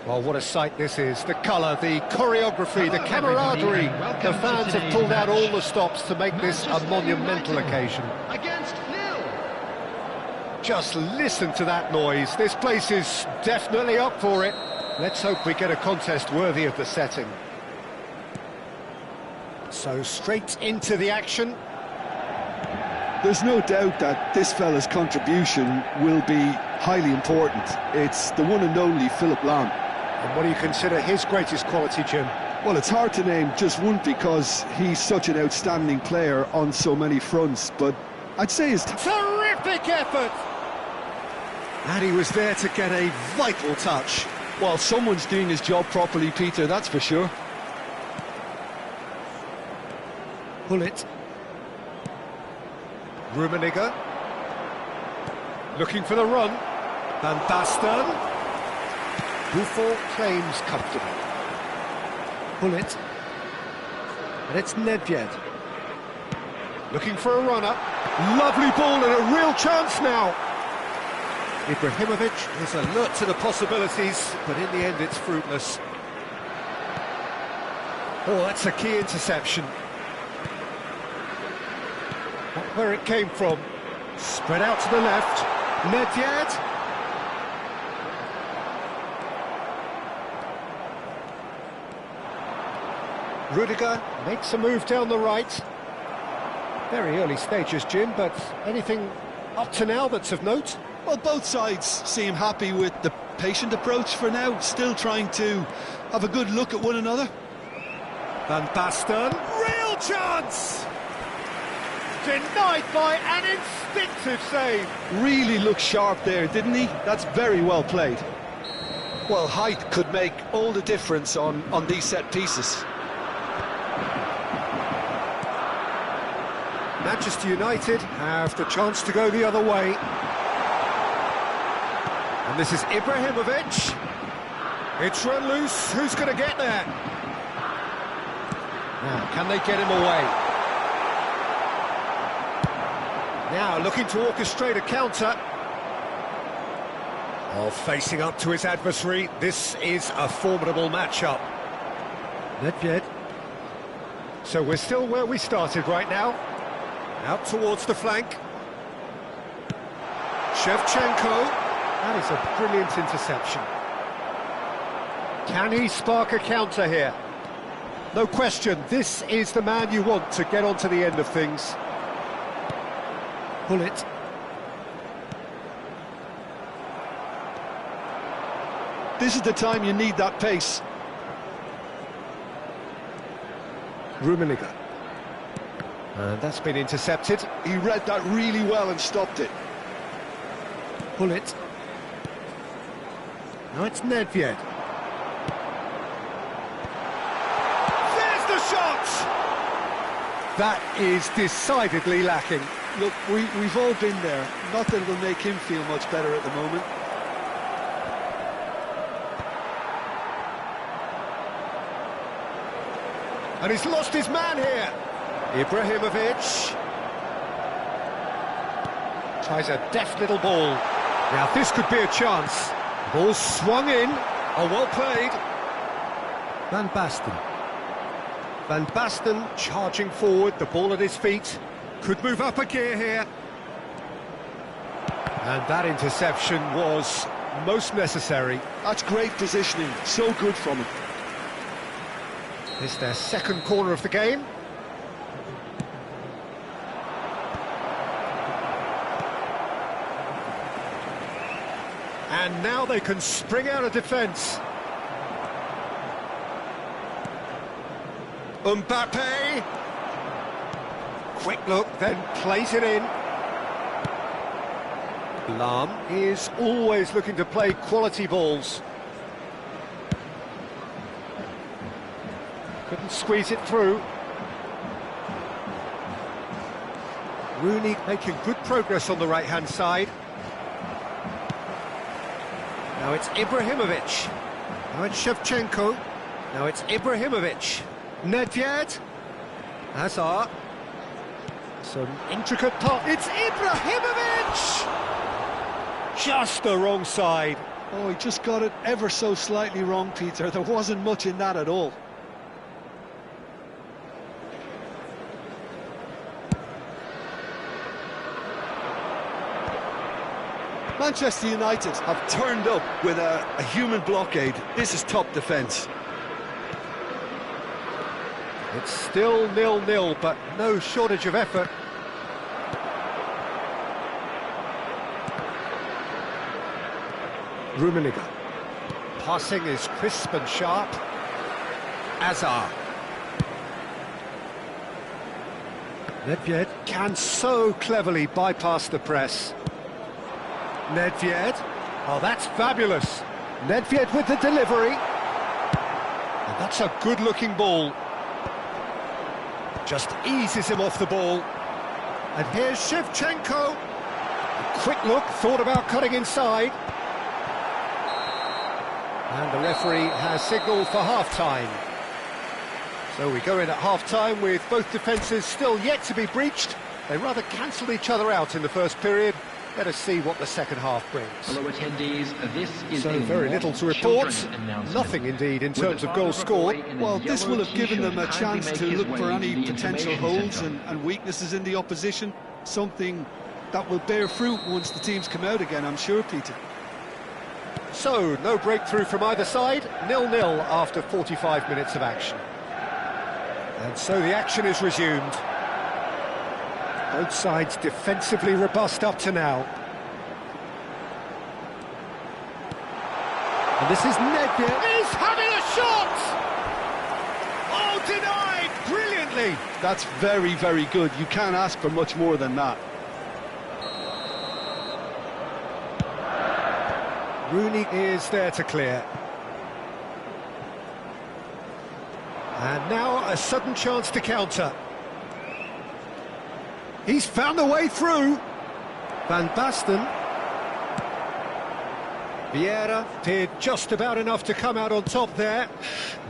Well, what a sight this is. The colour, the choreography, the camaraderie. The fans have pulled out all the stops to make this a monumental occasion. Against nil. Just listen to that noise. This place is definitely up for it. Let's hope we get a contest worthy of the setting. So straight into the action. There's no doubt that this fella's contribution will be highly important. It's the one and only Philip Lahm. And what do you consider his greatest quality, Jim? Well, it's hard to name just one because he's such an outstanding player on so many fronts, but I'd say his... Terrific effort! And he was there to get a vital touch. Well, someone's doing his job properly, Peter, that's for sure. Bullet. Rummenigge. Looking for the run. Van Basten. Buffon claims comfortable. Bullet. And it's Nedved. Looking for a runner. Lovely ball and a real chance now. Ibrahimovic is alert to the possibilities, but in the end it's fruitless. Oh, that's a key interception. Not where it came from. Spread out to the left. Nedved. Rudiger makes a move down the right. Very early stages, Jim, but anything up to now that's of note? Well, both sides seem happy with the patient approach for now, still trying to have a good look at one another. Van Basten, real chance! Denied by an instinctive save. Really looked sharp there, didn't he? That's very well played. Well, height could make all the difference on these set pieces. Manchester United have the chance to go the other way. And this is Ibrahimovic. It's run loose. Who's going to get there? Now, can they get him away? Now, looking to orchestrate a counter. Oh, facing up to his adversary. This is a formidable matchup. Nedved. So we're still where we started right now. Out towards the flank. Shevchenko. That is a brilliant interception. Can he spark a counter here? No question, this is the man you want to get onto the end of things. Bullet. This is the time you need that pace. Rummenigge. And that's been intercepted. He read that really well and stopped it. Bullet. Now it's Nedved. There's the shot! That is decidedly lacking. Look, we've all been there. Not that it'll make him feel much better at the moment. And he's lost his man here. Ibrahimovic. Tries a deft little ball. Now this could be a chance. Ball swung in. Oh, well played. Van Basten. Van Basten charging forward, the ball at his feet. Could move up a gear here. And that interception was most necessary. That's great positioning, so good from him. It's their second corner of the game. And now they can spring out of defence. Mbappe. Quick look, then plays it in. Lahm is always looking to play quality balls. Couldn't squeeze it through. Rooney making good progress on the right-hand side. Now it's Ibrahimovic. Now it's Shevchenko. Now it's Ibrahimovic. Nedved. Hazard. Some intricate pass. It's Ibrahimovic! Just the wrong side. Oh, he just got it ever so slightly wrong, Peter. There wasn't much in that at all. Manchester United have turned up with a human blockade. This is top defence. It's still 0-0, but no shortage of effort. Rummenigge. Passing is crisp and sharp. Azar. Nedved can so cleverly bypass the press. Nedved. Oh, that's fabulous. Nedved with the delivery. And that's a good-looking ball. Just eases him off the ball. And here's Shevchenko. A quick look, thought about cutting inside. And the referee has signalled for half-time. So we go in at half-time with both defences still yet to be breached. They rather cancelled each other out in the first period. Let us see what the second half brings. Hello attendees, this is so very little to report. Nothing indeed in terms of goals scored. Well, this will have given them a chance to look for any potential holes and weaknesses in the opposition. Something that will bear fruit once the teams come out again, I'm sure, Peter. So, no breakthrough from either side, 0-0 after 45 minutes of action. And so the action is resumed. Both sides defensively robust up to now. And this is Nedved. He's having a shot! Oh, denied brilliantly! That's very, very good. You can't ask for much more than that. Rooney is there to clear. And now a sudden chance to counter. He's found a way through. Van Basten. Vieira did just about enough to come out on top there.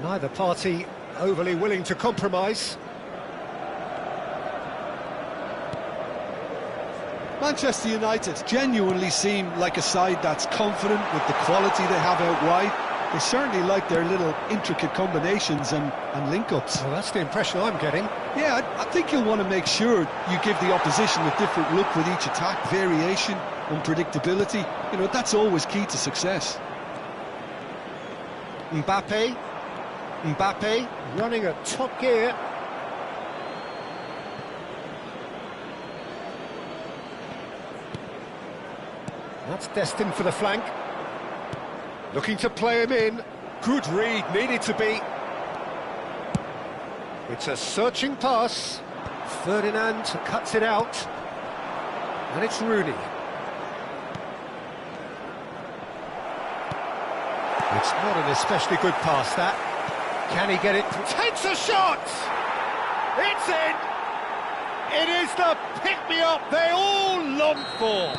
Neither party overly willing to compromise. Manchester United genuinely seem like a side that's confident with the quality they have out wide. They certainly like their little intricate combinations and link-ups. Well, that's the impression I'm getting. Yeah, I think you'll want to make sure you give the opposition a different look with each attack, variation, unpredictability. You know, that's always key to success. Mbappe running at top gear. That's destined for the flank. Looking to play him in. Good read, needed to be. It's a searching pass. Ferdinand cuts it out. And it's Rooney. It's not an especially good pass, that. Can he get it? Takes a shot! It's in! It is the pick-me-up they all long for.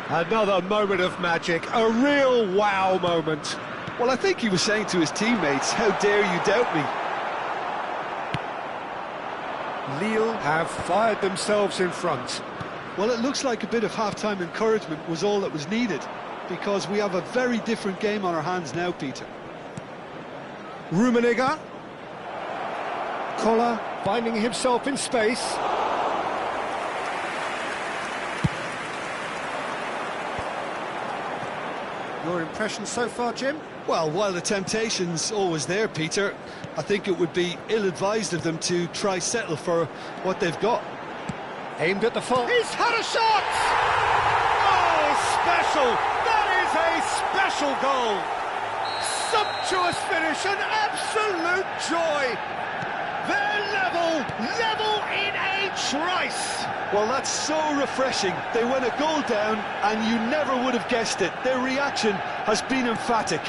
Another moment of magic, a real wow moment. Well, I think he was saying to his teammates, how dare you doubt me? Lille have fired themselves in front. Well, it looks like a bit of half-time encouragement was all that was needed, because we have a very different game on our hands now, Peter. Rummenigge. Koller finding himself in space. Your impression so far, Jim? Well, while the temptation's always there, Peter, I think it would be ill-advised of them to try settle for what they've got. Aimed at the far. He's had a shot! Oh, special! That is a special goal! Sumptuous finish, an absolute joy! They're level in a trice! Well, that's so refreshing. They went a goal down and you never would have guessed it. Their reaction has been emphatic.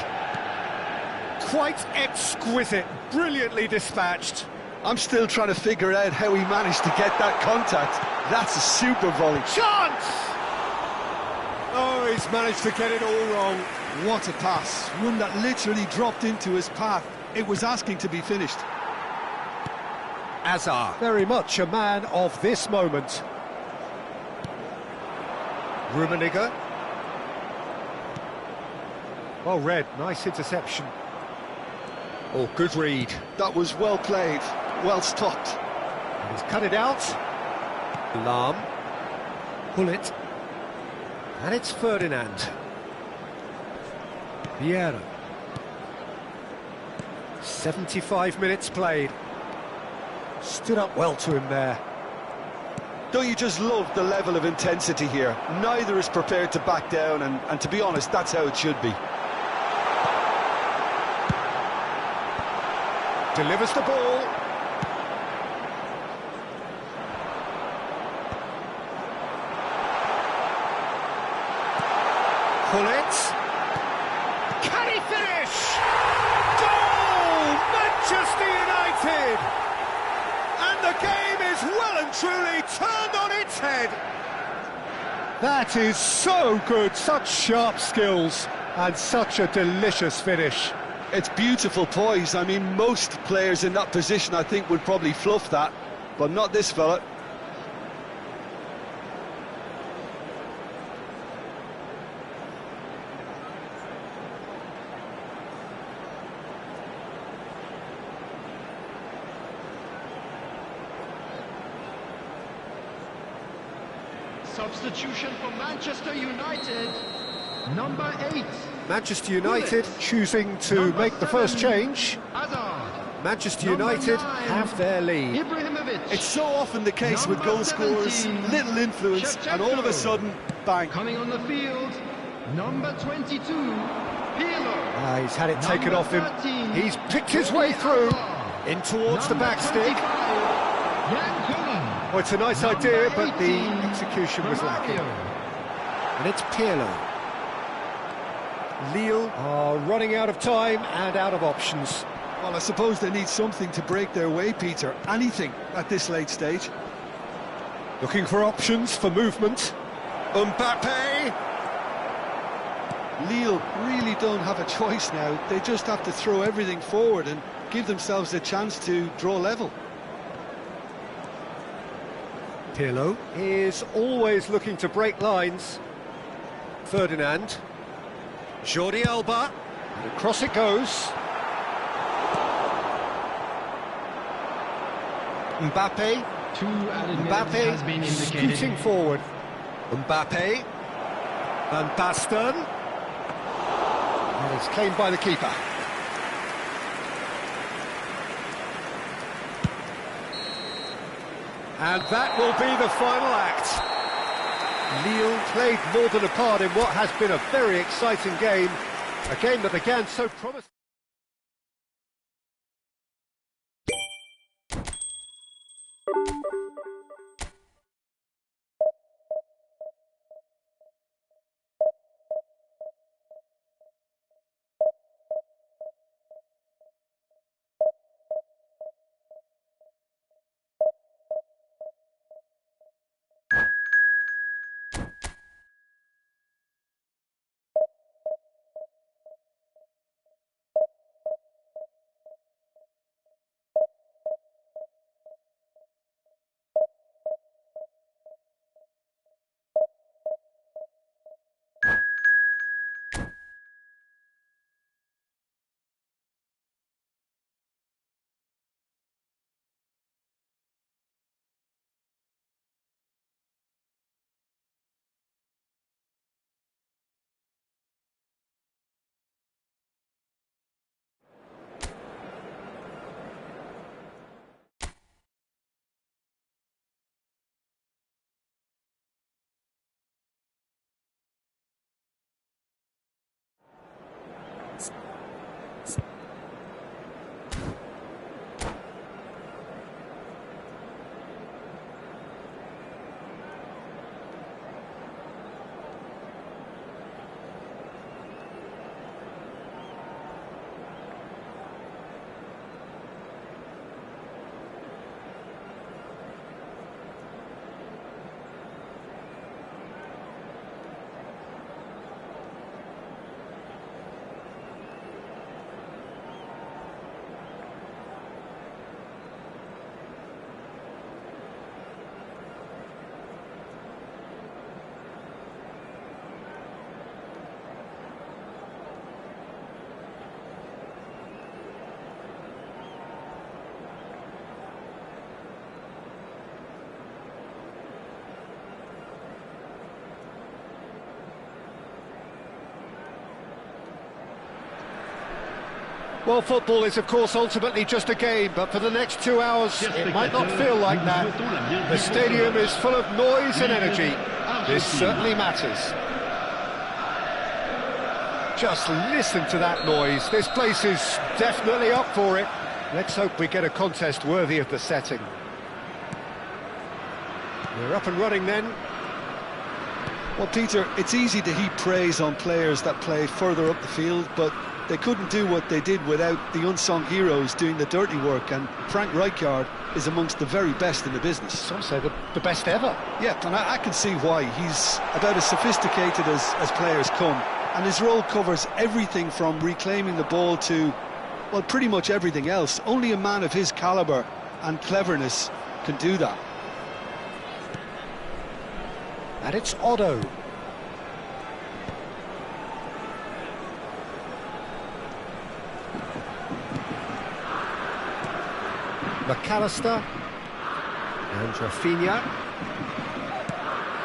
Quite exquisite, brilliantly dispatched. I'm still trying to figure out how he managed to get that contact. That's a super volley. Chance! Oh, he's managed to get it all wrong. What a pass. One that literally dropped into his path. It was asking to be finished. Azar, very much a man of this moment. Rummenigge. Well read, nice interception. Oh, good read. That was well played, well stopped. And he's cut it out. Lahm. Pull it. And it's Ferdinand. Vieira. 75 minutes played. Stood up well to him there. Don't you just love the level of intensity here? Neither is prepared to back down, and to be honest, that's how it should be. Delivers the ball. Pull it. Can he finish? Goal! Manchester United! And the game is well and truly turned on its head. That is so good, such sharp skills and such a delicious finish. It's beautiful poise. I mean, most players in that position, I think, would probably fluff that, but not this fella. Substitution for Manchester United, number 8. Manchester United choosing to Number make the first 7, change. Hazard. Manchester Number United 9, have their lead. Ibrahimovic. It's so often the case with Number goal scorers, 17, little influence, and all of a Shevchenko. sudden, bang. Coming on the field, number 22, Pirlo. He's had it taken Number off him. 13, He's picked his way through in towards the Number back stick. 25, Jan Koeman. Well, it's a nice Number idea, but the 18, execution was lacking. Romario. And it's Pirlo. Lille are running out of time and out of options. Well, I suppose they need something to break their way, Peter. Anything at this late stage. Looking for options for movement. Mbappe. Lille really don't have a choice now. They just have to throw everything forward and give themselves a chance to draw level. Pirlo is always looking to break lines. Ferdinand. Jordi Alba. And across it goes. Mbappe. 2 added minutes has been Mbappe indicated. scooting forward. Mbappe. Van Basten. And it's claimed by the keeper. And that will be the final act. Lille played more than a part in what has been a very exciting game. A game that began so promising. Well, football is, of course, ultimately just a game, but for the next 2 hours, it might not feel like that. The stadium is full of noise and energy. This certainly matters. Just listen to that noise. This place is definitely up for it. Let's hope we get a contest worthy of the setting. We're up and running then. Well, Peter, it's easy to heap praise on players that play further up the field, but they couldn't do what they did without the unsung heroes doing the dirty work, and Frank Rijkaard is amongst the very best in the business. Some say the best ever. Yeah, and I can see why. He's about as sophisticated as players come, and his role covers everything from reclaiming the ball to, well, pretty much everything else. Only a man of his calibre and cleverness can do that. And it's Otto. McAllister and Rafinha.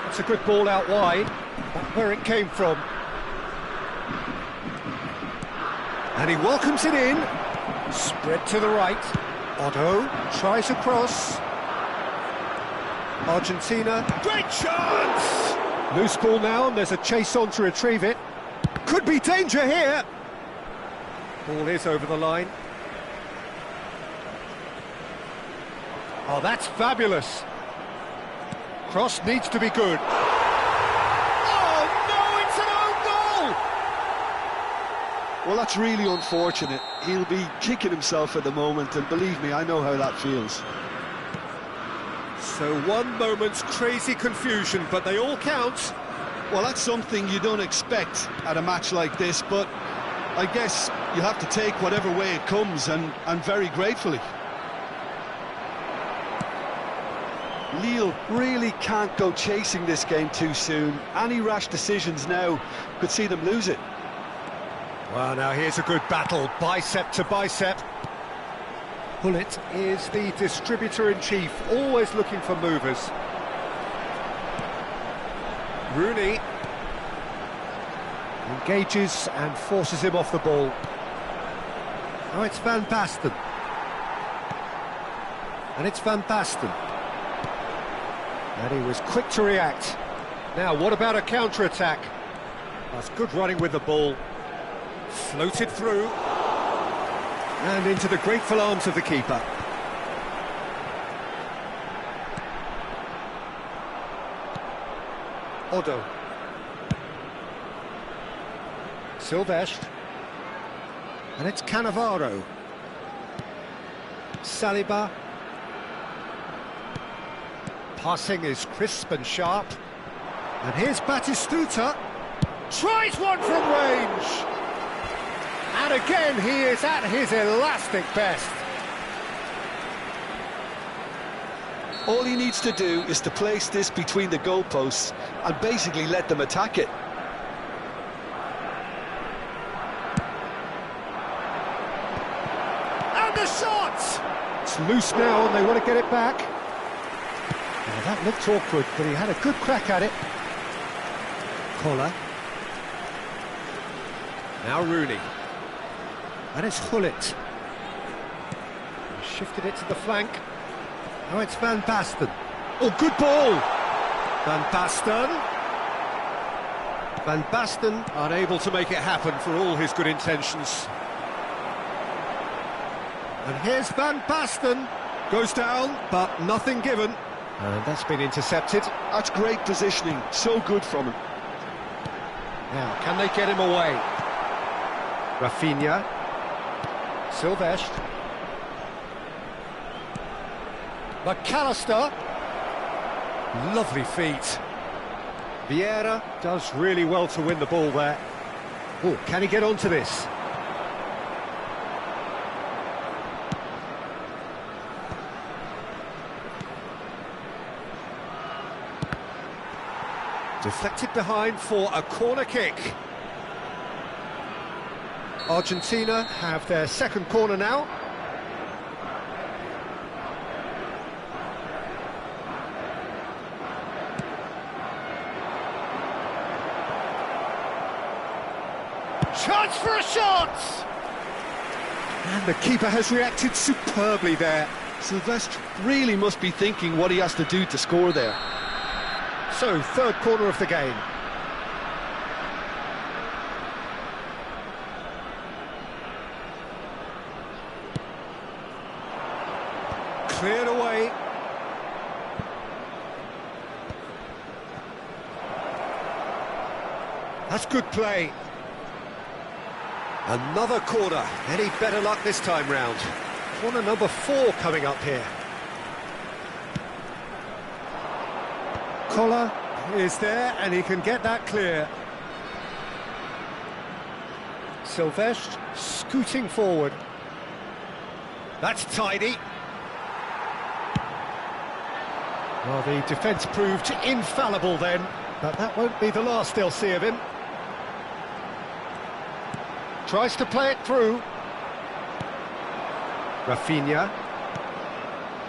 That's a good ball out wide. That's where it came from. And he welcomes it in. Spread to the right. Otto tries a cross. Argentina. Great chance! Loose ball now, and there's a chase on to retrieve it. Could be danger here. Ball is over the line. Oh, that's fabulous. Cross needs to be good. Oh, no, it's an own goal! Well, that's really unfortunate. He'll be kicking himself at the moment, and believe me, I know how that feels. So one moment's crazy confusion, but they all count. Well, that's something you don't expect at a match like this, but I guess you have to take whatever way it comes, and very gratefully. Lille really can't go chasing this game too soon. Any rash decisions now could see them lose it. Well, now here's a good battle, bicep to bicep. Gullit is the distributor-in-chief, always looking for movers. Rooney engages and forces him off the ball. Oh, it's Van Basten. And it's Van Basten. And he was quick to react. Now, what about a counter-attack? That's good running with the ball. Floated through. And into the grateful arms of the keeper. Otto. Silvestre. And it's Cannavaro. Saliba. Passing is crisp and sharp. And here's Batistuta. Tries one from range. And again, he is at his elastic best. All he needs to do is to place this between the goalposts and basically let them attack it. And the shot! It's loose now and they want to get it back. Now that looked awkward, but he had a good crack at it. Collar. Now Rooney. And it's Gullit. He shifted it to the flank. Now it's Van Basten. Oh, good ball! Van Basten. Van Basten unable to make it happen for all his good intentions. And here's Van Basten. Goes down, but nothing given. And that's been intercepted. That's great positioning, so good from him. Now, can they get him away? Rafinha. Silvestre. McAllister. Lovely feet. Vieira does really well to win the ball there. Oh, can he get onto this? Deflected behind for a corner kick. Argentina have their second corner now. Chance for a shot! And the keeper has reacted superbly there. Silvestre really must be thinking what he has to do to score there. So, third corner of the game. Cleared away. That's good play. Another corner. Any better luck this time round? Corner number 4 coming up here. Collar is there and he can get that clear. Silvestre scooting forward. That's tidy. Well, the defence proved infallible then, but that won't be the last they'll see of him. Tries to play it through. Rafinha.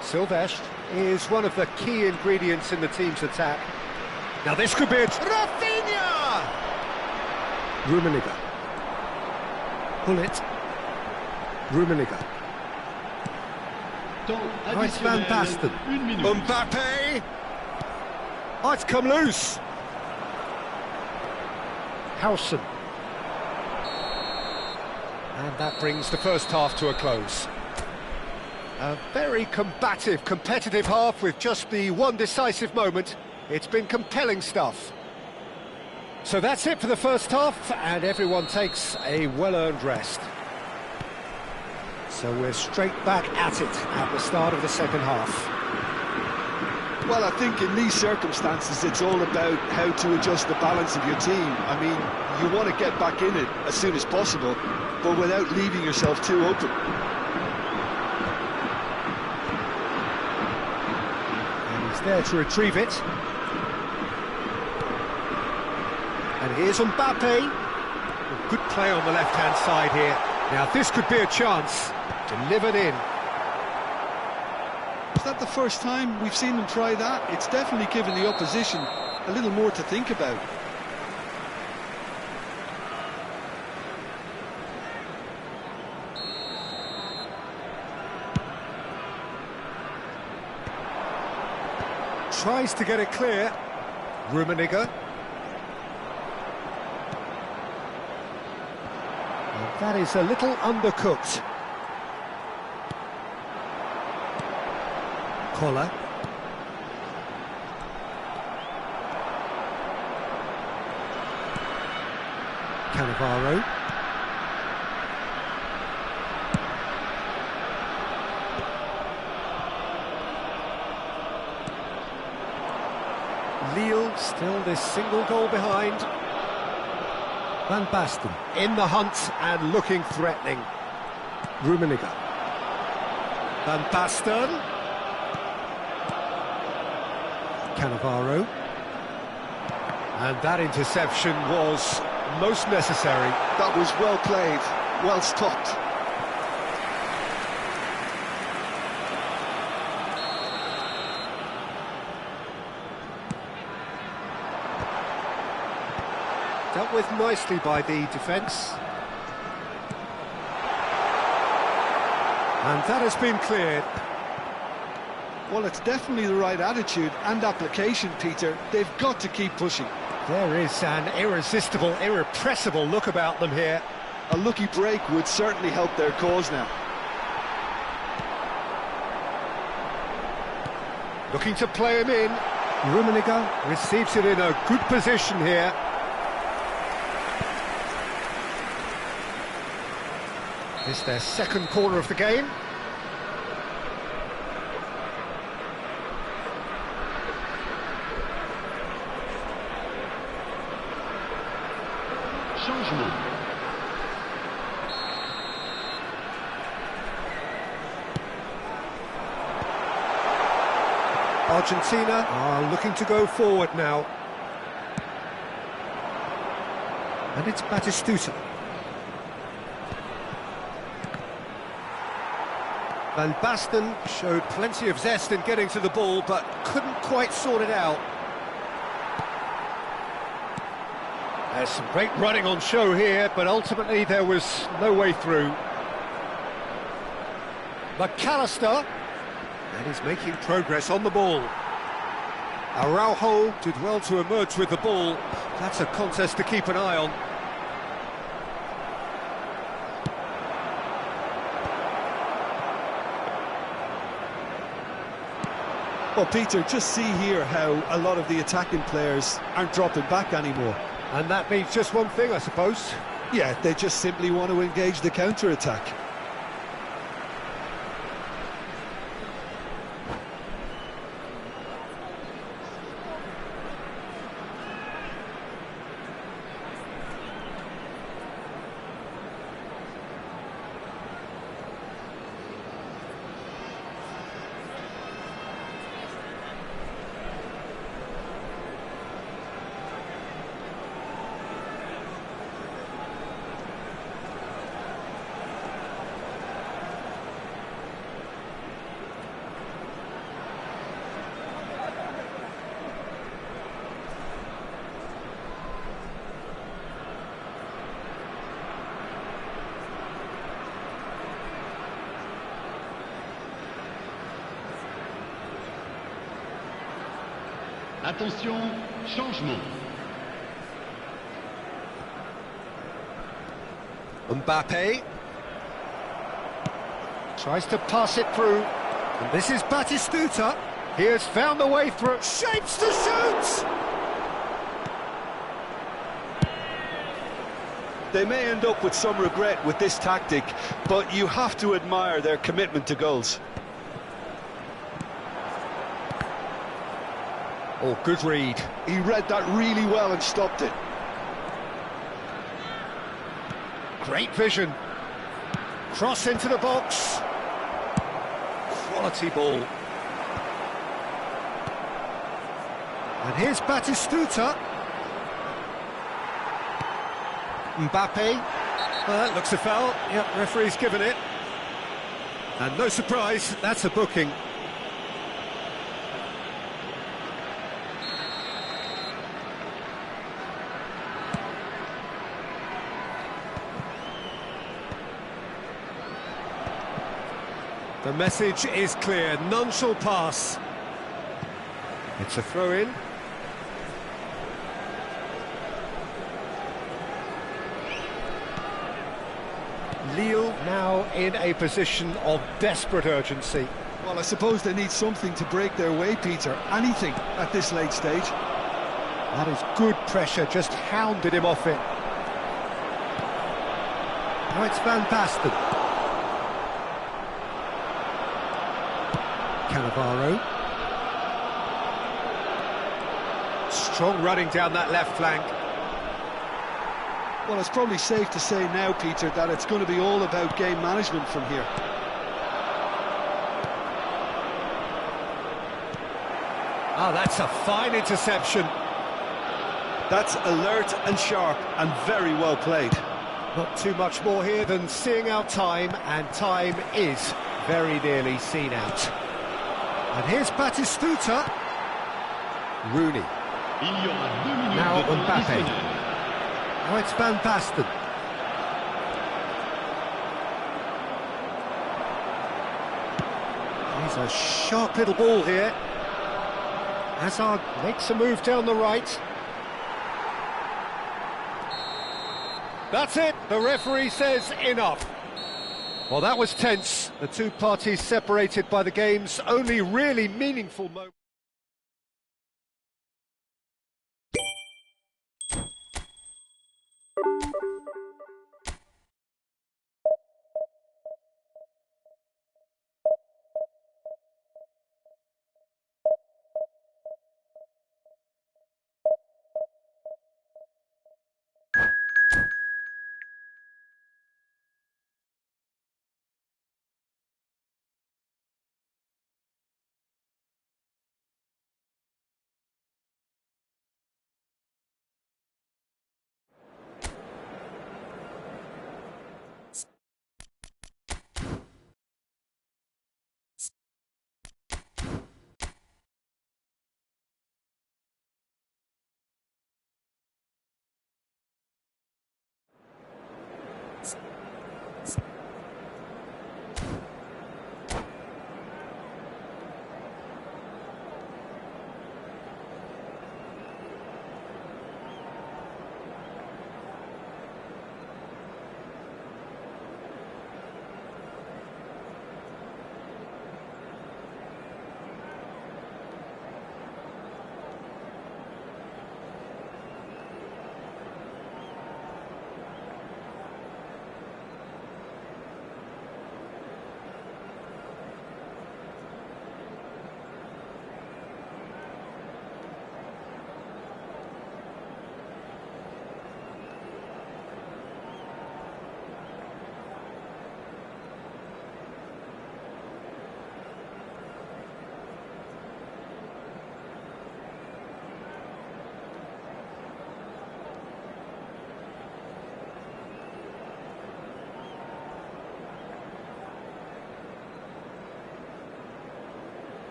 Silvestre is one of the key ingredients in the team's attack. Now this could be it. Rafinha! Rummenigge. Bullet. Rummenigge. Nice Van Basten. Mbappe! Oh, it's come loose. Howson. And that brings the first half to a close. A very combative, competitive half with just the one decisive moment. It's been compelling stuff. So that's it for the first half, and everyone takes a well-earned rest. So we're straight back at it at the start of the second half. Well, I think in these circumstances it's all about how to adjust the balance of your team. I mean, you want to get back in it as soon as possible, but without leaving yourself too open. And he's there to retrieve it. And here's Mbappe. Good play on the left-hand side here. Now this could be a chance. Delivered in. Is that the first time we've seen them try that? It's definitely given the opposition a little more to think about. Tries to get it clear. Rummenigge. And that is a little undercooked. Collar. Cannavaro. Lille still this single goal behind. Van Basten in the hunt and looking threatening. Rummenigge. Van Basten. Cannavaro. And that interception was most necessary. That was well played, well stopped. Dealt with nicely by the defence. And that has been cleared. Well, it's definitely the right attitude and application, Peter. They've got to keep pushing. There is an irresistible, irrepressible look about them here. A lucky break would certainly help their cause now. Looking to play him in. Rummenigge receives it in a good position here. It's their second corner of the game. Changement. Argentina are looking to go forward now. And it's Batistuta. Van Basten showed plenty of zest in getting to the ball, but couldn't quite sort it out. There's some great running on show here, but ultimately there was no way through. McAllister. And he's making progress on the ball. Araujo did well to emerge with the ball. That's a contest to keep an eye on. Well, Peter, just see here how a lot of the attacking players aren't dropping back anymore. And that means just one thing, I suppose. Yeah, they just simply want to engage the counter-attack. Attention, changement. Mbappe tries to pass it through. And this is Batistuta. He has found the way through. Shapes to shoot! They may end up with some regret with this tactic, but you have to admire their commitment to goals. Oh, good read. He read that really well and stopped it. Great vision. Cross into the box. Quality ball. And here's Batistuta. Mbappe. Well, that looks a foul. Yep, referee's given it. And no surprise, that's a booking. The message is clear, none shall pass. It's a throw-in. Lille now in a position of desperate urgency. Well, I suppose they need something to break their way, Peter. Anything at this late stage. That is good pressure, just hounded him off it. Now it's Van Basten. Cannavaro. Strong running down that left flank. Well, it's probably safe to say now, Peter, that it's going to be all about game management from here. Ah, that's a fine interception. That's alert and sharp and very well played. Not too much more here than seeing out time, and time is very nearly seen out. And here's Batistuta. Rooney. Now Mbappe. Now it's Van Basten. Here's a sharp little ball here. Hazard makes a move down the right. That's it, the referee says enough. Well, that was tense. The two parties separated by the game's only really meaningful moment.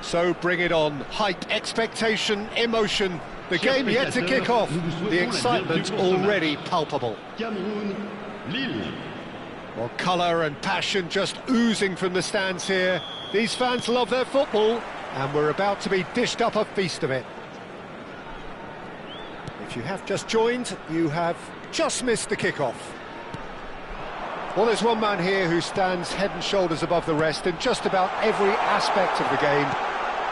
So bring it on. Hype, expectation, emotion. The game yet to kick off. The excitement already palpable. Cameroun, Lille. Well, colour and passion just oozing from the stands here. These fans love their football, and we're about to be dished up a feast of it. If you have just joined, you have just missed the kick-off. Well, there's one man here who stands head and shoulders above the rest in just about every aspect of the game.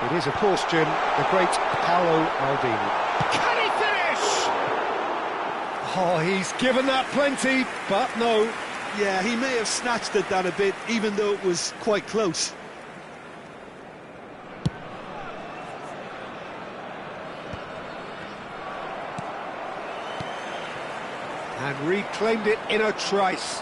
It is, of course, Jim, the great Paolo Maldini. Can he finish? Oh, he's given that plenty, but no. Yeah, he may have snatched it down a bit, even though it was quite close. And reclaimed it in a trice.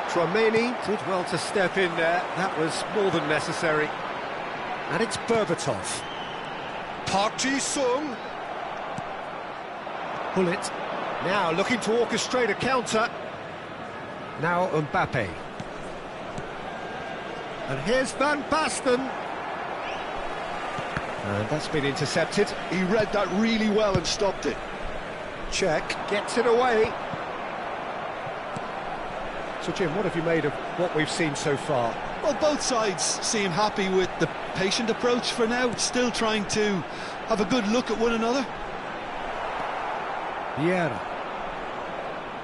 Tromeni did well to step in there. That was more than necessary. And it's Berbatov. Park Ji-sung. Bullet. Now looking to orchestrate a counter. Now Mbappe. And here's Van Basten. And that's been intercepted. He read that really well and stopped it. Check, gets it away. So Jim, what have you made of what we've seen so far? Well, both sides seem happy with the patient approach for now, still trying to have a good look at one another. Vieira.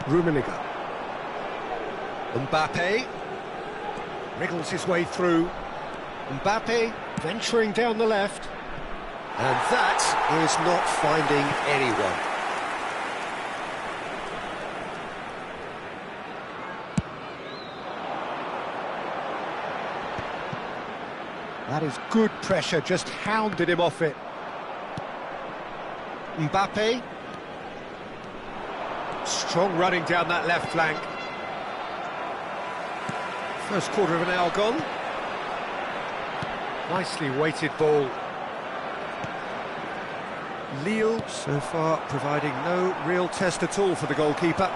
Rummenigge. Mbappe. Wriggles his way through. Mbappe venturing down the left. And that is not finding anyone. That is good pressure, just hounded him off it. Mbappe. Strong running down that left flank. First quarter of an hour gone. Nicely weighted ball. Lille, so far, providing no real test at all for the goalkeeper.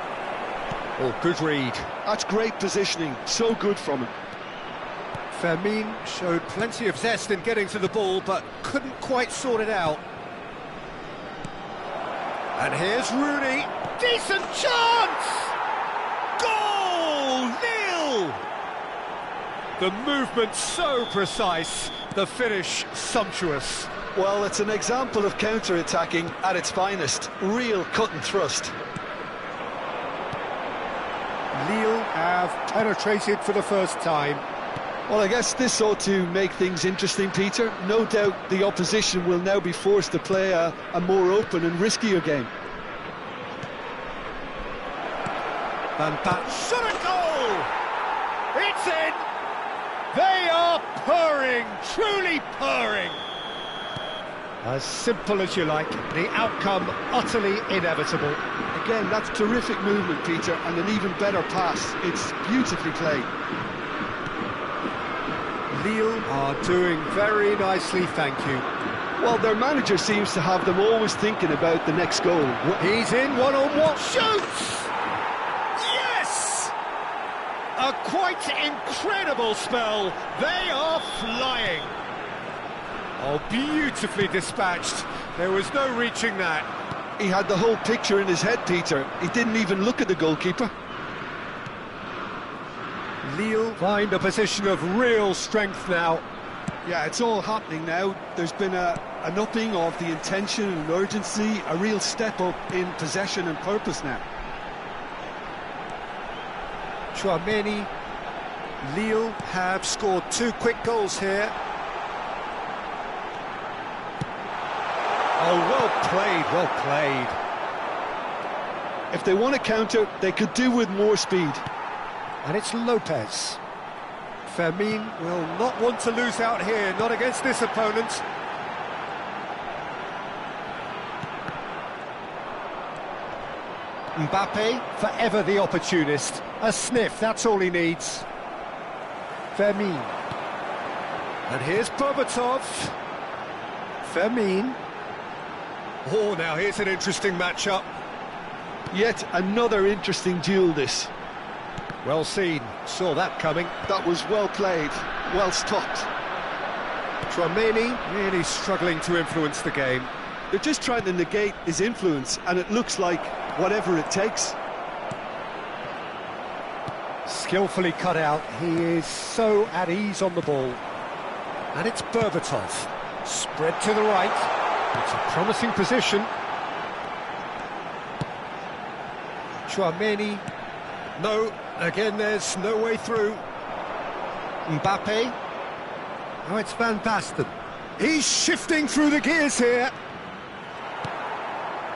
Oh, good read. That's great positioning, so good from him. Fermin showed plenty of zest in getting to the ball, but couldn't quite sort it out. And here's Rooney. Decent chance! Goal! Lille! The movement so precise, the finish sumptuous. Well, it's an example of counter-attacking at its finest. Real cut and thrust. Lille have penetrated for the first time. Well, I guess this ought to make things interesting, Peter. No doubt the opposition will now be forced to play a more open and riskier game. Van Basten, shot a goal! It's in! They are purring, truly purring. As simple as you like, the outcome utterly inevitable. Again, that's terrific movement, Peter, and an even better pass. It's beautifully played. Lille are doing very nicely, thank you. Well, their manager seems to have them always thinking about the next goal. He's in one-on-one, shoots! Yes! A quite incredible spell. They are flying. Oh, beautifully dispatched. There was no reaching that. He had the whole picture in his head, Peter. He didn't even look at the goalkeeper. Lille find a position of real strength now. Yeah, it's all happening now. There's been an upping of the intention and urgency, a real step up in possession and purpose now. Chouameni. Lille have scored 2 quick goals here. Oh, well played, well played. If they want to counter, they could do with more speed. And it's Lopez. Fermin will not want to lose out here, not against this opponent. Mbappe, forever the opportunist. A sniff, that's all he needs. Fermin. And here's Berbatov. Fermin. Oh, now here's an interesting matchup. Yet another interesting duel, this. Well seen, saw that coming. That was well played, well stopped. Tchouaméni really struggling to influence the game. They're just trying to negate his influence, and it looks like whatever it takes. Skillfully cut out, he is so at ease on the ball. And it's Berbatov, spread to the right. It's a promising position. Tchouaméni, no, again there's no way through. Mbappe, oh it's Van Basten. He's shifting through the gears here.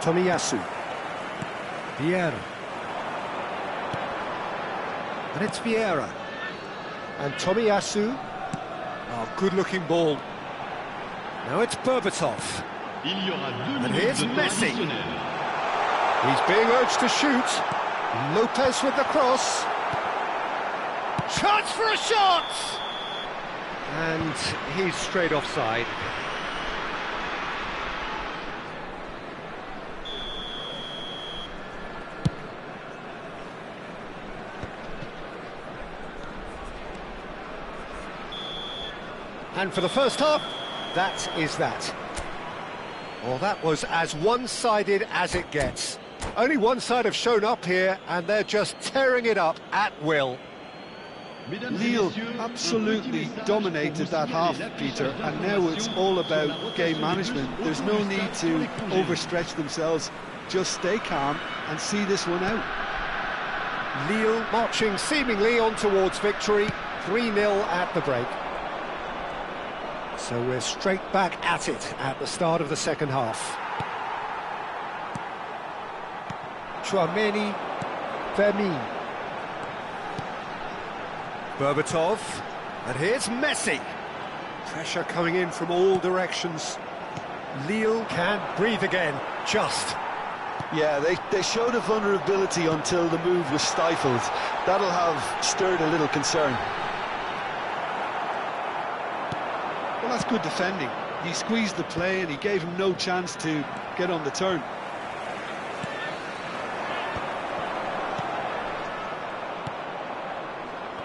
Tomiyasu, Vieira. And it's Vieira. And Tomiyasu. Oh, good-looking ball. Now it's Berbatov. And here's Messi. He's being urged to shoot. Lopez with the cross. Chance for a shot! And he's straight offside. And for the first half, that is that. Well, that was as one-sided as it gets. Only one side have shown up here, and they're just tearing it up at will. Lille absolutely dominated that half, Peter, and now it's all about game management. There's no need to overstretch themselves. Just stay calm and see this one out. Lille marching seemingly on towards victory, 3-0 at the break. So we're straight back at it at the start of the second half. Tchouaméni, Vermin. Berbatov, and here's Messi. Pressure coming in from all directions. Lille can breathe again, just. Yeah, they showed a vulnerability until the move was stifled. That'll have stirred a little concern. Well, that's good defending. He squeezed the play and he gave him no chance to get on the turn.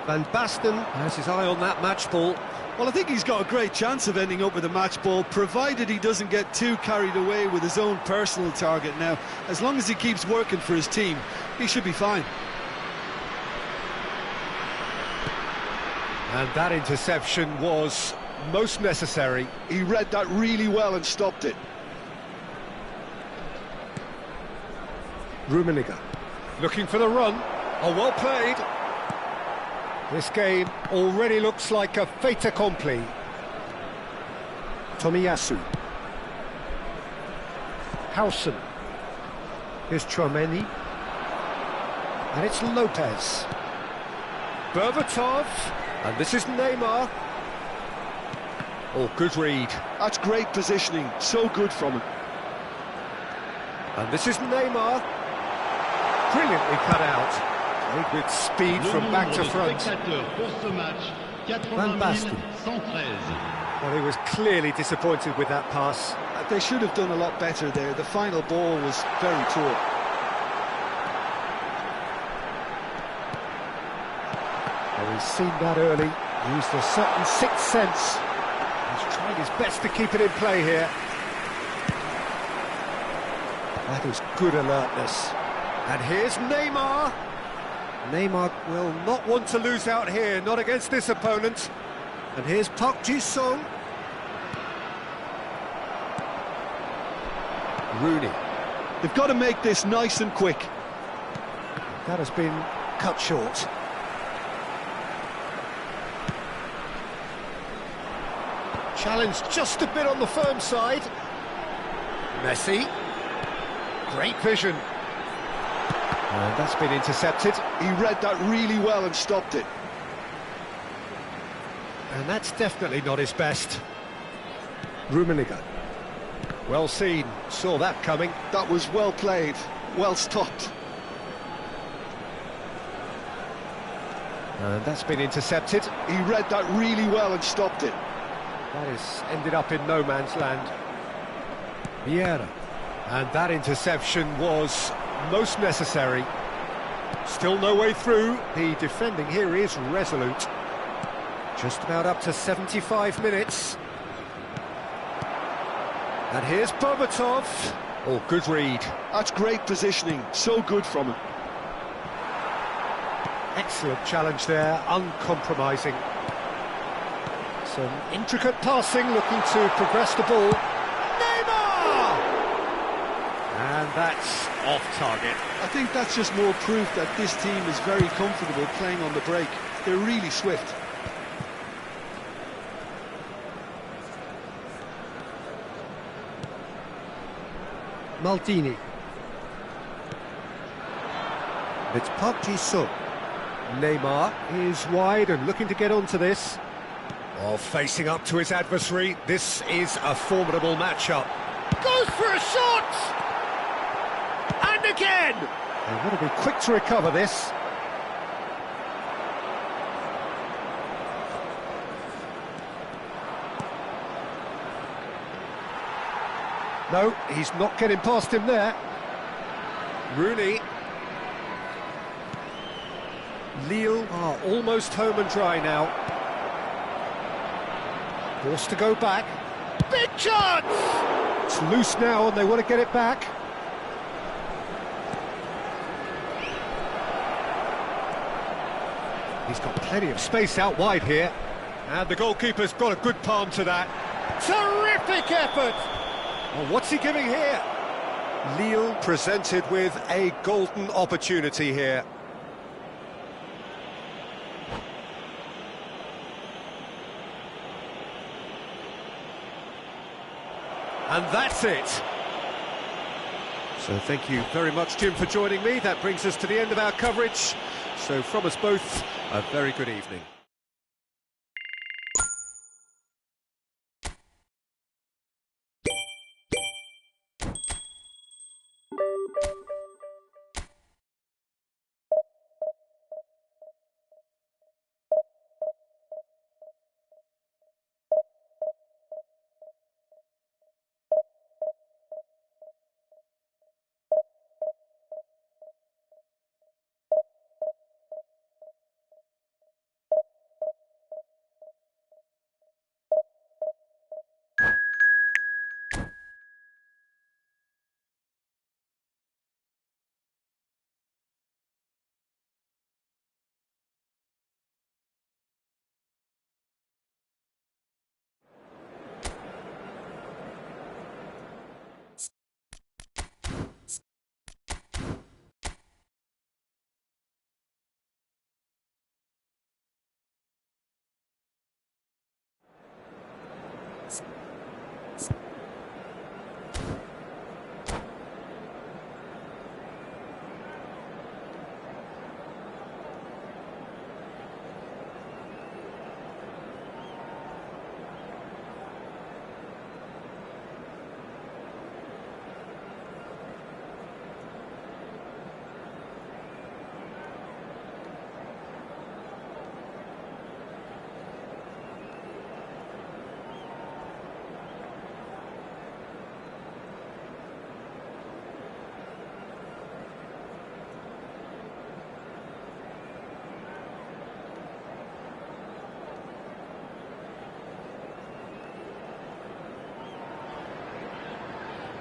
Van Basten has his eye on that match ball. Well, I think he's got a great chance of ending up with a match ball, provided he doesn't get too carried away with his own personal target now. As long as he keeps working for his team, he should be fine. And that interception was most necessary. He read that really well and stopped it. Rummenigge looking for the run. Oh, well played. This game already looks like a fait accompli. Tomiyasu. Howson. Here's Tchouaméni. And it's Lopez. Berbatov. And this is Neymar. Oh, good read. That's great positioning. So good from him. And this is Neymar. Brilliantly cut out. Played with speed from back to front. Van Basten. Well, he was clearly disappointed with that pass. They should have done a lot better there. The final ball was very poor. Well, he's seen that early. Used a certain sixth sense. He's tried his best to keep it in play here. That is good alertness. And here's Neymar. Neymar will not want to lose out here, not against this opponent. And here's Park Ji-sung. Rooney. They've got to make this nice and quick. That has been cut short. Challenge just a bit on the firm side. Messi. Great vision. And that's been intercepted. He read that really well and stopped it. And that's definitely not his best. Rummenigge. Well seen, saw that coming. That was well played, well stopped. And that's been intercepted. He read that really well and stopped it. That has ended up in no man's land. Vieira. And that interception was most necessary. Still no way through. The defending here is resolute. Just about up to 75 minutes. And here's Bobatov. Oh, good read. That's great positioning, so good from him. Excellent challenge there, uncompromising. Some intricate passing, looking to progress the ball. Neymar! And that's off target. I think that's just more proof that this team is very comfortable playing on the break. They're really swift. Maldini. It's Park Ji-sung. Neymar is wide and looking to get onto this. While facing up to his adversary, this is a formidable matchup. Goes for a shot! And again! They've got to be quick to recover this. No, he's not getting past him there. Rooney. Lille are almost home and dry now. Forced to go back. Big chance! It's loose now and they want to get it back. He's got plenty of space out wide here. And the goalkeeper's got a good palm to that. Terrific effort! Well, what's he giving here? Lille presented with a golden opportunity here. And that's it. So thank you very much, Jim, for joining me. That brings us to the end of our coverage. So from us both, a very good evening.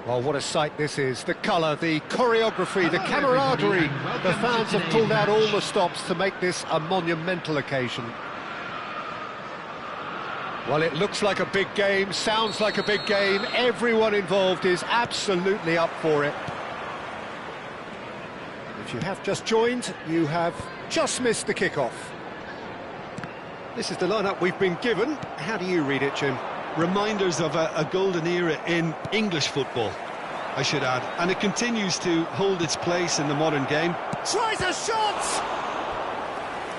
Well, what a sight this is. The colour, the choreography, the camaraderie. The fans have pulled out all the stops to make this a monumental occasion. Well, it looks like a big game, sounds like a big game. Everyone involved is absolutely up for it. If you have just joined, you have just missed the kickoff. This is the lineup we've been given. How do you read it, Jim? Reminders of a golden era in English football, I should add. And it continues to hold its place in the modern game. Tries a shot!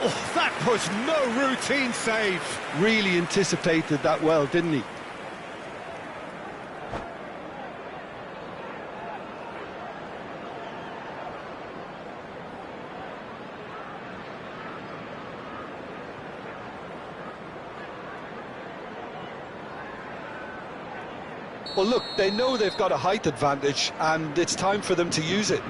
Oh, that was no routine save. Really anticipated that well, didn't he? Well, look, they know they've got a height advantage, and it's time for them to use it.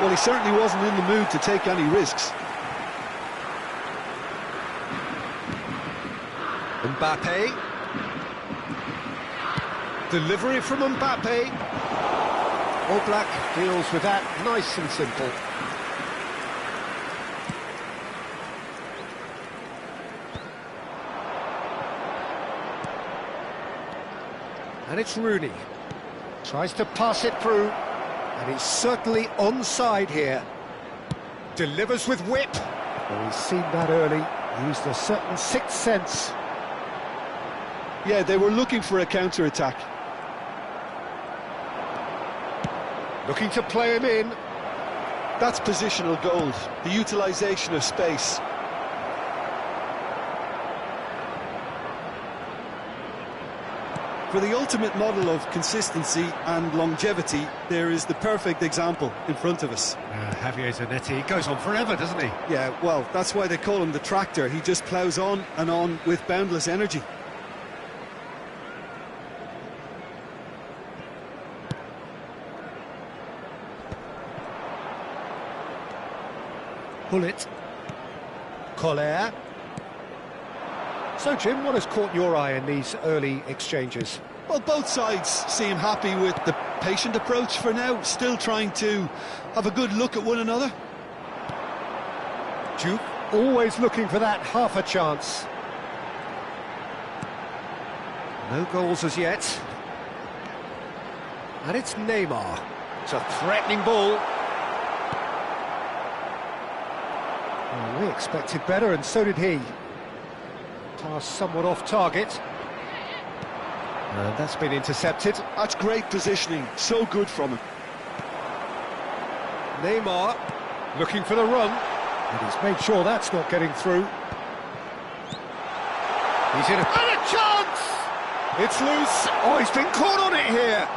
Well, he certainly wasn't in the mood to take any risks. Mbappe. Delivery from Mbappe. Oblak deals with that nice and simple. And it's Rooney. Tries to pass it through. And he's certainly onside here. Delivers with whip. Well, he's seen that early. Used a certain sixth sense. Yeah, they were looking for a counter-attack. Looking to play him in. That's positional gold, the utilisation of space. For the ultimate model of consistency and longevity, there is the perfect example in front of us. Javier Zanetti goes on forever, doesn't he? Yeah, well, that's why they call him the tractor. He just ploughs on and on with boundless energy. Bullet. Collier. So, Jim, what has caught your eye in these early exchanges? Well, both sides seem happy with the patient approach for now, still trying to have a good look at one another. Duke always looking for that half a chance. No goals as yet. And it's Neymar. It's a threatening ball. Well, we expected better, and so did he. Pass somewhat off target. And that's been intercepted. That's great positioning, so good from him. Neymar looking for the run. And he's made sure that's not getting through. He's in and a chance! It's loose. Oh, he's been caught on it here.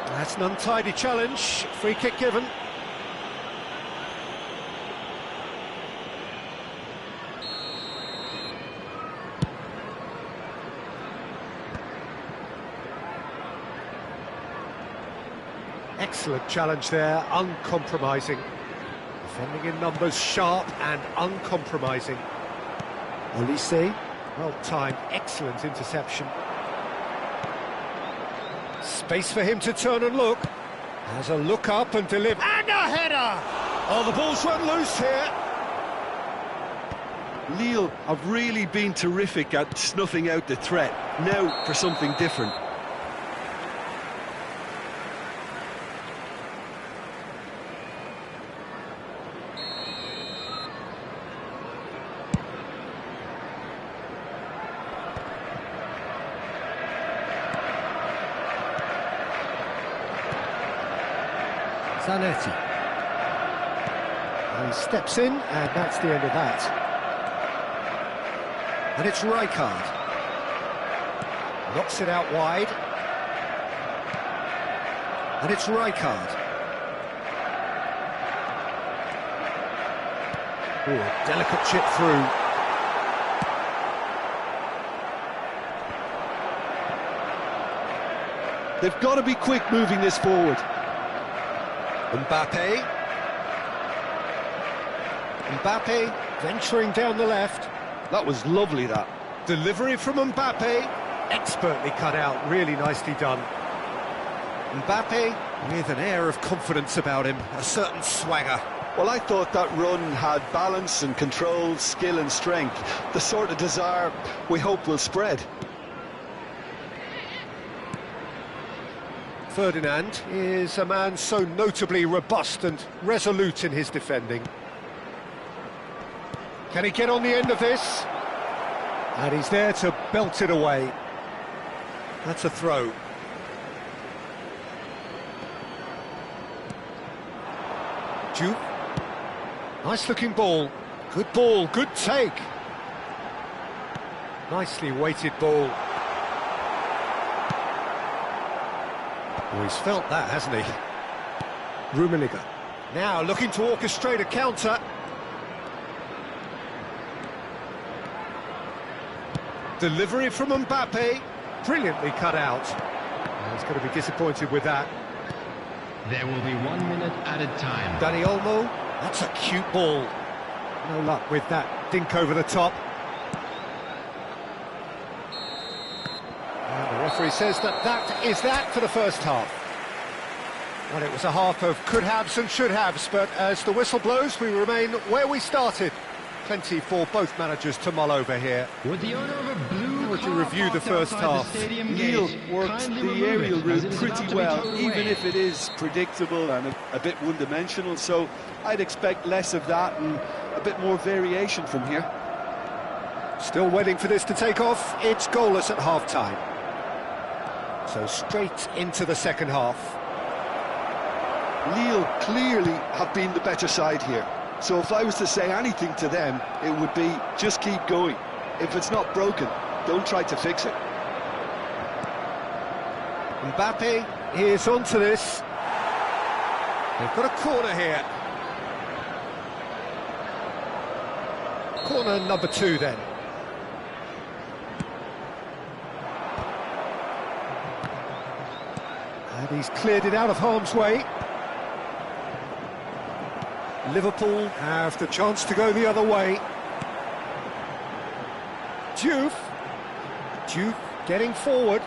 That's an untidy challenge. Free kick given. Excellent challenge there, uncompromising. Defending in numbers, sharp and uncompromising. Olise, well timed, excellent interception. Space for him to turn and look. Has a look up and deliver. And a header! Oh, the ball's run loose here. Lille have really been terrific at snuffing out the threat. Now for something different. Zanetti. And he steps in, and that's the end of that. And it's Rijkaard. Knocks it out wide. And it's Rijkaard. Oh, a delicate chip through. They've got to be quick moving this forward. Mbappe. Mbappe venturing down the left. That was lovely, that. Delivery from Mbappe. Expertly cut out, really nicely done. Mbappe with an air of confidence about him, a certain swagger. Well, I thought that run had balance and control, skill and strength. The sort of desire we hope will spread. Ferdinand is a man so notably robust and resolute in his defending. Can he get on the end of this? And he's there to belt it away. That's a throw. Duke. Nice looking ball. Good take. Nicely weighted ball. Oh, he's felt that, hasn't he? Rummenigge. Now looking to orchestrate a counter. Delivery from Mbappe, brilliantly cut out. He's going to be disappointed with that. There will be 1 minute added time. Dani Olmo, that's a cute ball. No luck with that dink over the top. And the referee says that is that for the first half. Well, it was a half of could-haves and should-haves, but as the whistle blows, we remain where we started. Plenty for both managers to mull over here. With the owner of a blue How would you review the first half? Neil worked the aerial route pretty well, even if it is predictable and a bit one-dimensional, so I'd expect less of that and a bit more variation from here. Still waiting for this to take off. It's goalless at half-time. So straight into the second half. Lille clearly have been the better side here, so if I was to say anything to them, it would be just keep going. If it's not broken, don't try to fix it. Mbappe is onto this. They've got a corner here. Corner number 2 then. And he's cleared it out of harm's way. Liverpool have the chance to go the other way. Diouf getting forward.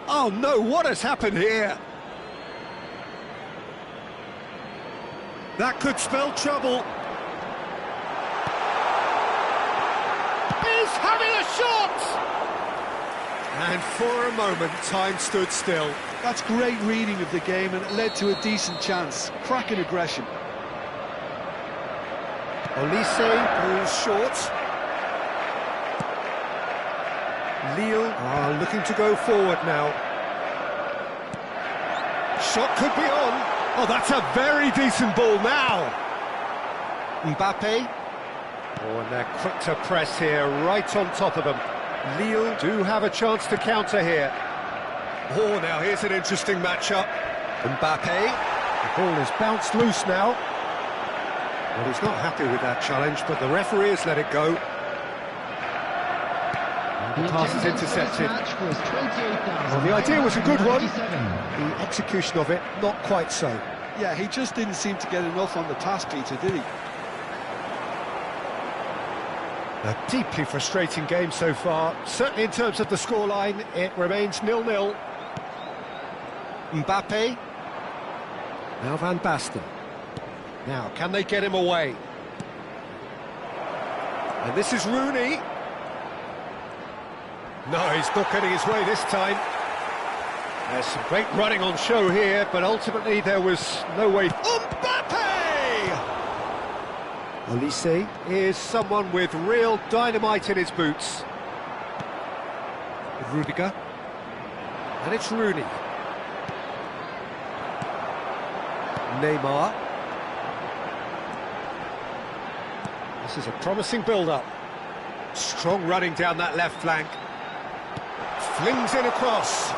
Oh no, what has happened here? That could spell trouble. He's having a shot! And for a moment, time stood still. That's great reading of the game, and it led to a decent chance. Cracking aggression. Olise goes short. Lille are looking to go forward now. Shot could be on. Oh, that's a very decent ball now. Mbappe. Oh, and they're quick to press here, right on top of them. Lille do have a chance to counter here. Oh, now here's an interesting matchup. Mbappe. The ball is bounced loose now. Well, he's not happy with that challenge, but the referee has let it go. And the pass is intercepted. Well, the idea was a good one. The execution of it, not quite so. Yeah, he just didn't seem to get enough on the pass, Peter, did he? A deeply frustrating game so far. Certainly in terms of the scoreline, it remains 0-0. Mbappe. Now Van Basten. Now, can they get him away? And this is Rooney. No, he's not getting his way this time. There's some great running on show here, but ultimately there was no way. Mbappe! Olise is someone with real dynamite in his boots. Rudiger. And it's Rooney. Neymar. This is a promising build-up. Strong running down that left flank. Flings in across.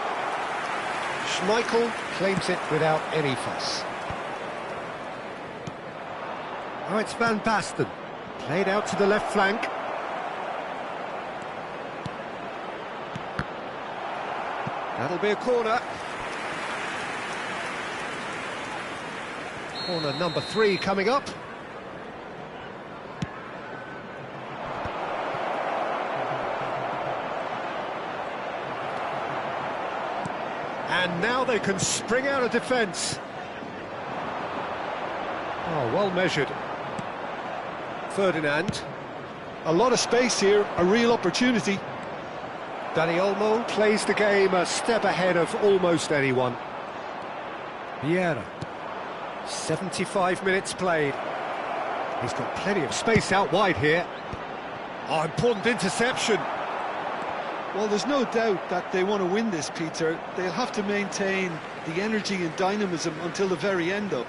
Schmeichel claims it without any fuss. Oh, it's Van Basten. Played out to the left flank. That'll be a corner. Corner number 3 coming up. And now they can spring out of defence. Oh, well measured. Ferdinand. A lot of space here, a real opportunity. Dani Olmo plays the game a step ahead of almost anyone. Vieira. 75 minutes played. He's got plenty of space out wide here. Oh, important interception. Well, there's no doubt that they want to win this, Peter. They'll have to maintain the energy and dynamism until the very end, though.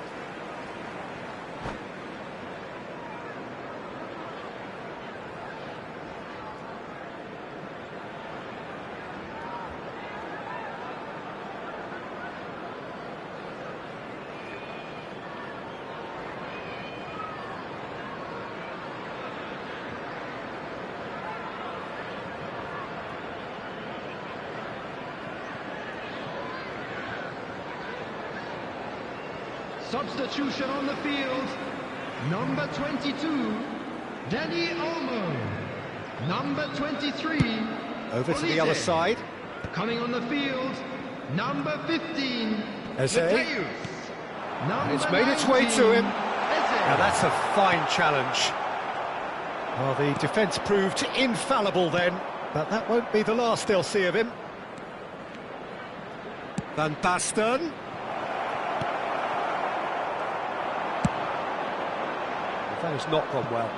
Substitution on the field. Number 22, Danny Olmo. Number 23, Over to the other Olise. side. Coming on the field, number 15, Eze. Mateus. Number It's made its way to 19, him. Eze. Now that's a fine challenge. Well, the defence proved infallible then, but that won't be the last they'll see of him. Van Basten. That has not gone well.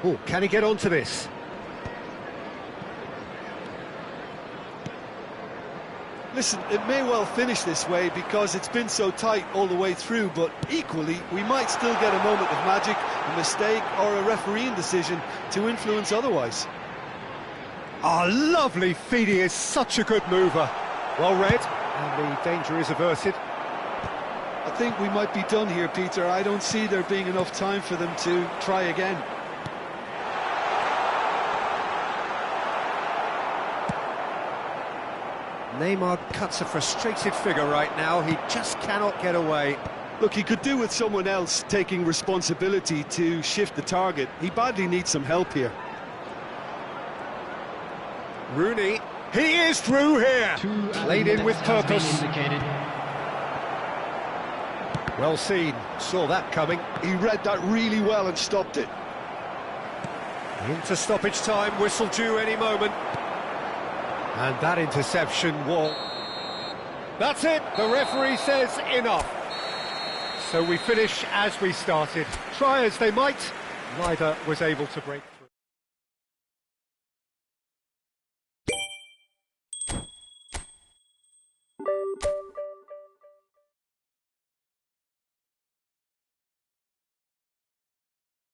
Oh, can he get onto this? Listen, it may well finish this way because it's been so tight all the way through, but equally, we might still get a moment of magic, a mistake, or a refereeing decision to influence otherwise. Ah, lovely feed, he is such a good mover. Well read, and the danger is averted. I think we might be done here, Peter. I don't see there being enough time for them to try again. Neymar cuts a frustrated figure right now, he just cannot get away. Look, he could do with someone else taking responsibility to shift the target. He badly needs some help here. Rooney, he is through here! Laid in with purpose. Well seen, saw that coming. He read that really well and stopped it. Into stoppage time, whistle due any moment. And that interception was... That's it, the referee says enough. So we finish as we started. Try as they might, neither was able to break through.